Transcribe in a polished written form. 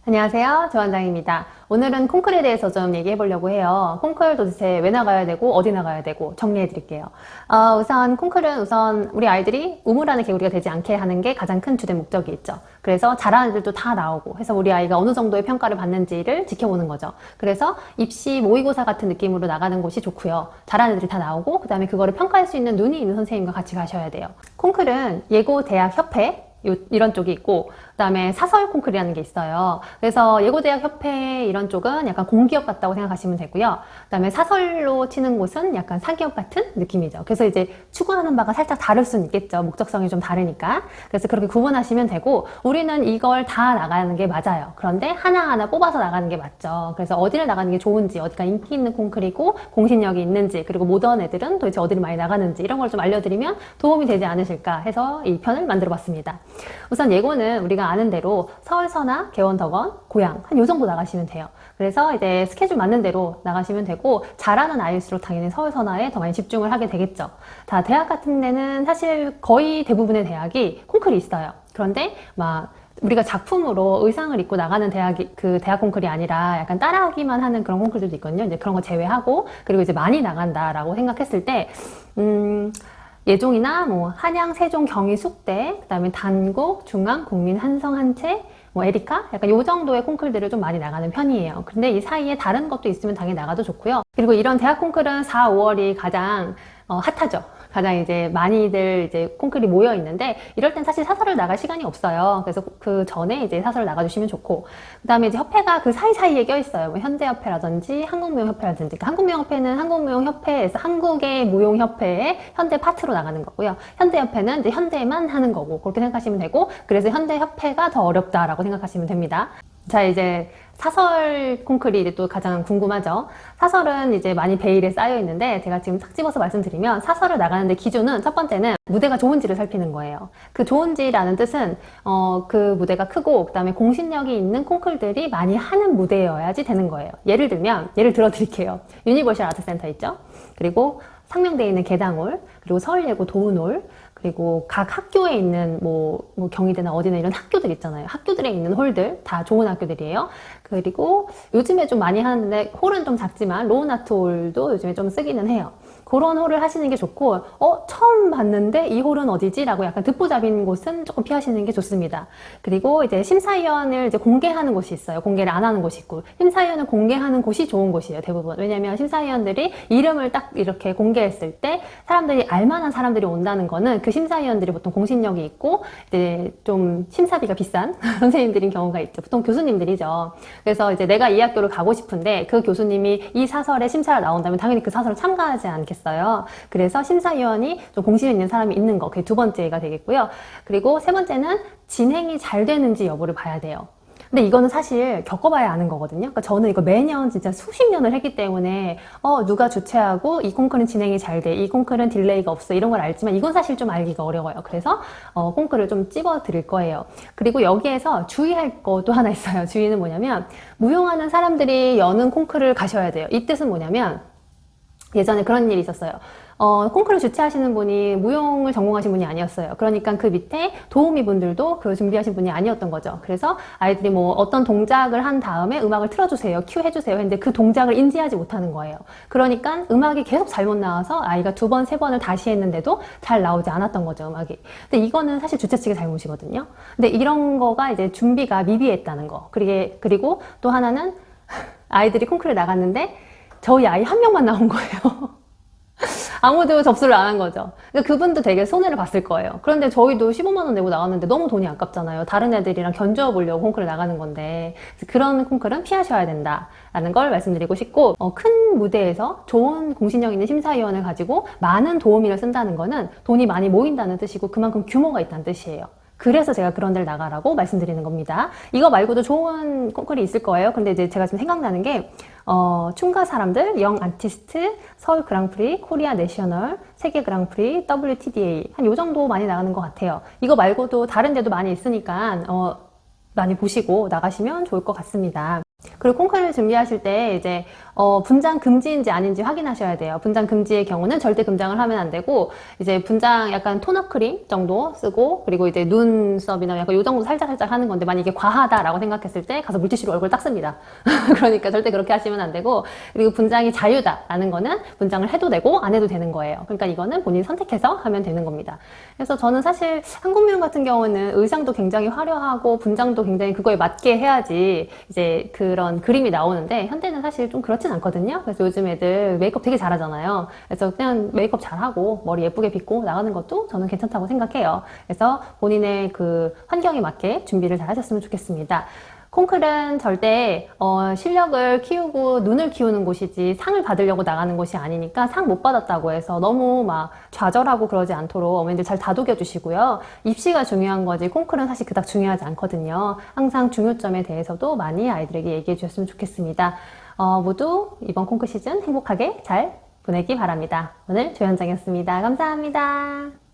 안녕하세요. 조원장입니다. 오늘은 콩쿨에 대해서 좀 얘기해 보려고 해요. 콩쿨 도대체 왜 나가야 되고 어디 나가야 되고 정리해 드릴게요. 우선 콩쿨은 우리 아이들이 우물안의 개구리가 되지 않게 하는 게 가장 큰 주된 목적이 있죠. 그래서 잘하는 애들도 다 나오고 해서 우리 아이가 어느 정도의 평가를 받는지를 지켜보는 거죠. 그래서 입시 모의고사 같은 느낌으로 나가는 곳이 좋고요. 잘하는 애들이 다 나오고 그 다음에 그거를 평가할 수 있는 눈이 있는 선생님과 같이 가셔야 돼요. 콩쿨은 예고대학협회 이런 쪽이 있고 그 다음에 사설 콩쿨이라는 게 있어요. 그래서 예고대학협회 이런 쪽은 약간 공기업 같다고 생각하시면 되고요. 그 다음에 사설로 치는 곳은 약간 사기업 같은 느낌이죠. 그래서 이제 추구하는 바가 살짝 다를 수는 있겠죠. 목적성이 좀 다르니까. 그래서 그렇게 구분하시면 되고 우리는 이걸 다 나가는 게 맞아요. 그런데 하나하나 뽑아서 나가는 게 맞죠. 그래서 어디를 나가는 게 좋은지, 어디가 인기 있는 콩쿨이고 공신력이 있는지, 그리고 모던 애들은 도대체 어디를 많이 나가는지 이런 걸 좀 알려드리면 도움이 되지 않으실까 해서 이 편을 만들어 봤습니다. 우선 예고는 우리가 아는 대로 서울 서나, 개원, 덕원, 고양 한 요 정도 나가시면 돼요. 그래서 이제 스케줄 맞는 대로 나가시면 되고 잘하는 아이일수록 당연히 서울 서나에 더 많이 집중을 하게 되겠죠. 다 대학 같은 데는 사실 거의 대부분의 대학이 콩쿨이 있어요. 그런데 막 우리가 작품으로 의상을 입고 나가는 대학 콩쿨이 아니라 약간 따라하기만 하는 그런 콩쿨들도 있거든요. 이제 그런 거 제외하고 그리고 이제 많이 나간다라고 생각했을 때 예종이나 뭐 한양, 세종, 경희, 숙대, 그다음에 단국, 중앙, 국민, 한성, 한채, 뭐 에리카 약간 요 정도의 콩쿨들을 좀 많이 나가는 편이에요. 근데 이 사이에 다른 것도 있으면 당연히 나가도 좋고요. 그리고 이런 대학 콩쿨은 4, 5월이 가장 핫하죠. 가장 이제 많이들 이제 콩쿨이 모여 있는데 이럴 땐 사실 사설을 나갈 시간이 없어요. 그래서 그 전에 이제 사설을 나가주시면 좋고 그 다음에 이제 협회가 그 사이사이에 껴있어요. 뭐 현대협회라든지 한국무용협회라든지 그러니까 한국무용협회는 한국무용협회에서 한국의 무용협회의 현대 파트로 나가는 거고요. 현대협회는 이제 현대만 하는 거고 그렇게 생각하시면 되고 그래서 현대협회가 더 어렵다라고 생각하시면 됩니다. 자, 이제 사설 콩쿨이 이제 또 가장 궁금하죠. 사설은 이제 많이 베일에 쌓여 있는데 제가 지금 탁 집어서 말씀드리면 사설을 나가는데 기준은 첫 번째는 무대가 좋은지를 살피는 거예요. 그 좋은지라는 뜻은 그 무대가 크고 그 다음에 공신력이 있는 콩쿨들이 많이 하는 무대여야지 되는 거예요. 예를 들어 드릴게요. 유니버셜 아트센터 있죠. 그리고 상명대에 있는 개당홀, 그리고 서울예고 도은홀, 그리고 각 학교에 있는 뭐 경희대나 어디나 이런 학교들 있잖아요. 학교들에 있는 홀들 다 좋은 학교들이에요. 그리고 요즘에 좀 많이 하는데 홀은 좀 작지만 로우나트 홀도 요즘에 좀 쓰기는 해요. 그런 홀을 하시는 게 좋고 처음 봤는데 이 홀은 어디지? 라고 약간 듣보잡인 곳은 조금 피하시는 게 좋습니다. 그리고 이제 심사위원을 이제 공개하는 곳이 있어요. 공개를 안 하는 곳이 있고 심사위원을 공개하는 곳이 좋은 곳이에요. 대부분. 왜냐면 심사위원들이 이름을 딱 이렇게 공개했을 때 사람들이 알만한 사람들이 온다는 거는 그 심사위원들이 보통 공신력이 있고 이제 좀 심사비가 비싼 선생님들인 경우가 있죠. 보통 교수님들이죠. 그래서 이제 내가 이 학교를 가고 싶은데 그 교수님이 이 사설에 심사를 나온다면 당연히 그 사설을 참가하지 않겠어요. 그래서 심사위원이 좀 공신 있는 사람이 있는 거, 그게 두 번째가 되겠고요. 그리고 세 번째는 진행이 잘 되는지 여부를 봐야 돼요. 근데 이거는 사실 겪어봐야 아는 거거든요. 그러니까 저는 이거 매년 진짜 수십 년을 했기 때문에 누가 주최하고 이 콩쿨은 진행이 잘 돼, 이 콩쿨은 딜레이가 없어 이런 걸 알지만 이건 사실 좀 알기가 어려워요. 그래서 콩쿨을 좀 찝어 드릴 거예요. 그리고 여기에서 주의할 것도 하나 있어요. 주의는 뭐냐면 무용하는 사람들이 여는 콩쿨을 가셔야 돼요. 이 뜻은 뭐냐면 예전에 그런 일이 있었어요. 콩쿨을 주최하시는 분이 무용을 전공하신 분이 아니었어요. 그러니까 그 밑에 도우미 분들도 그 준비하신 분이 아니었던 거죠. 그래서 아이들이 뭐 어떤 동작을 한 다음에 음악을 틀어주세요, 큐 해주세요 했는데 그 동작을 인지하지 못하는 거예요. 그러니까 음악이 계속 잘못 나와서 아이가 두 번, 세 번을 다시 했는데도 잘 나오지 않았던 거죠, 음악이. 근데 이거는 사실 주최 측의 잘못이거든요. 근데 이런 거가 이제 준비가 미비했다는 거. 그리고 또 하나는 아이들이 콩쿨에 나갔는데 저희 아이 한 명만 나온 거예요. 아무도 접수를 안 한 거죠. 그러니까 그분도 되게 손해를 봤을 거예요. 그런데 저희도 15만 원 내고 나갔는데 너무 돈이 아깝잖아요. 다른 애들이랑 견주어 보려고 콩쿨에 나가는 건데 그런 콩쿨은 피하셔야 된다라는 걸 말씀드리고 싶고 큰 무대에서 좋은 공신력 있는 심사위원을 가지고 많은 도우미를 쓴다는 거는 돈이 많이 모인다는 뜻이고 그만큼 규모가 있다는 뜻이에요. 그래서 제가 그런 데를 나가라고 말씀드리는 겁니다. 이거 말고도 좋은 콩쿨이 있을 거예요. 근데 이제 제가 지금 생각나는 게 춤가 사람들, 영 아티스트, 서울 그랑프리, 코리아 내셔널, 세계 그랑프리, WTDA 한 요 정도 많이 나가는 것 같아요. 이거 말고도 다른 데도 많이 있으니까 많이 보시고 나가시면 좋을 것 같습니다. 그리고 콩쿨을 준비하실 때 이제 분장 금지인지 아닌지 확인하셔야 돼요. 분장 금지의 경우는 절대 금장을 하면 안 되고, 이제 분장 약간 톤업 크림 정도 쓰고, 그리고 이제 눈썹이나 약간 요 정도 살짝 하는 건데, 만약에 과하다라고 생각했을 때 가서 물티슈로 얼굴 닦습니다. 그러니까 절대 그렇게 하시면 안 되고, 그리고 분장이 자유다라는 거는 분장을 해도 되고 안 해도 되는 거예요. 그러니까 이거는 본인이 선택해서 하면 되는 겁니다. 그래서 저는 사실 한국 미용 같은 경우는 의상도 굉장히 화려하고 분장도 굉장히 그거에 맞게 해야지 이제 그런 그림이 나오는데, 현대는 사실 좀 그렇진 않거든요. 그래서 요즘 애들 메이크업 되게 잘하잖아요. 그래서 그냥 메이크업 잘하고 머리 예쁘게 빗고 나가는 것도 저는 괜찮다고 생각해요. 그래서 본인의 그 환경에 맞게 준비를 잘 하셨으면 좋겠습니다. 콩클은 절대 실력을 키우고 눈을 키우는 곳이지 상을 받으려고 나가는 곳이 아니니까, 상 못 받았다고 해서 너무 막 좌절하고 그러지 않도록 어머님들 잘 다독여 주시고요. 입시가 중요한 거지 콩클은 사실 그닥 중요하지 않거든요. 항상 중요점에 대해서도 많이 아이들에게 얘기해 주셨으면 좋겠습니다. 모두 이번 콩클 시즌 행복하게 잘 보내기 바랍니다. 오늘 조현정이었습니다. 감사합니다.